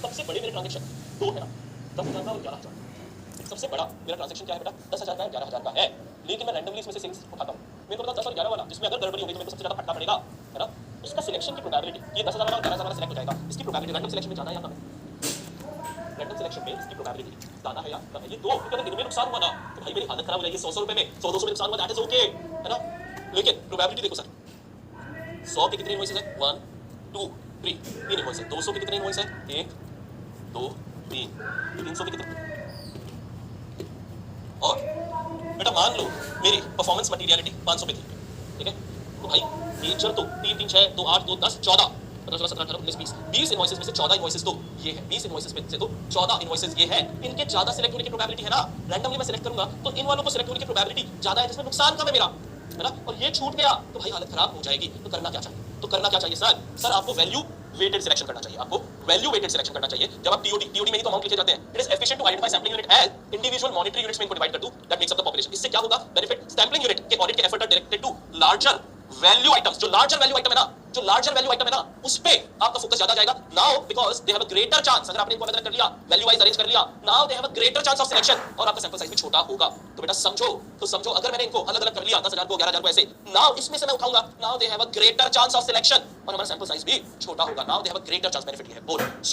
सबसे बड़े मेरे ट्रांजेक्शन दो है ना, 10,000 का और 11,000। सबसे बड़ा मेरा ट्रांजेक्शन क्या है बेटा, 10,000 का है, 11,000 का है, लेकिन मैं रैंडमली इसमें से सिंग्स उठाता हूँ। मेरे को पता 10 और 11 वाला जिसमें अगर गड़बड़ी हो गई तो मेरे को सबसे ज्यादा फटना पड़ेगा, है ना। उसका सिलेक्शन की प्रोबेबिलिटी, ये 10,000 वाला और 11,000 वाला सिलेक्ट हो जाएगा, इसकी प्रोबेबिलिटी रैंडम सिलेक्शन में जाना है या कम है? रैंडम सिलेक्शन में इसकी प्रोबेबिलिटी ज्यादा है या कम है? ये दो, क्योंकि अगर दिन में नुकसान हुआ ना तो भाई मेरी हालत खराब हो जाएगी। 100 रुपए में 100-200 में नुकसान हुआ, दैट इज ओके, है ना। लेकिन प्रोबेबिलिटी देखो सर, 100 के कितने इनवॉइसेस है? 1 2 3, 3 इनवॉइस है। 200 के कितने इनवॉइस है? 1 2 3, 300 के कितने? और बेटा मान लो मेरी परफॉर्मेंस मटीरियलिटी 500 पे थी, ठीक है, तो भाई नेचर तो 3 3 6 2 8 2 10 14 15 16 17 18 19 20 20 इनवॉइसेस में से 14 इनवॉइसेस तो ये है, 20 इनवॉइसेस में से तो 14 इनवॉइसेस ये है, इनके ज्यादा सिलेक्ट होने की प्रोबेबिलिटी है ना। रैंडमली मैं सिलेक्ट करूंगा तो इन वालों को सिलेक्ट होने की प्रोबेबिलिटी ज्यादा है, जिसमें नुकसान कम है मेरा, है ना। और ये छूट गया तो भाई हालत खराब हो जाएगी। तो करना क्या चाहिए? तो करना क्या चाहिए सर? सर आपको वैल्यू वेटेड सिलेक्शन करना चाहिए, आपको वैल्यू वेटेड सिलेक्शन करना चाहिए। जब आप टीओडी में ही तो अमाउंट लिखे जाते हैं, it is efficient to identify sampling unit as individual monetary units में इनको डिवाइड कर दूं, that makes up the population. इससे क्या होगा बेनिफिट? सैंपलिंग यूनिट के ऑडिट के effort are directed to larger value items. जो लार्जर वैल्यू आइटम है ना, जो लार्जर वैल्यू आइटम है ना, उस पे आपका फोकस ज्यादा जाएगा now, because they have a greater chance. अगर आपने इनको अलग कर लिया, वैल्यू वाइज अरेंज कर लिया, now they have a greater chance of selection, और आपका सैंपल साइज भी छोटा होगा। तो बेटा समझो, तो समझो अगर मैंने इनको अलग अलग कर लिया, 10,000 को 11,000 को ऐसे, नाउ इसमें से मैं उठाऊंगा, now they have a greater chance of selection, और हमारा सैंपल साइज भी छोटा होगा। Now they have a greater chance, benefit ये है बोल। सो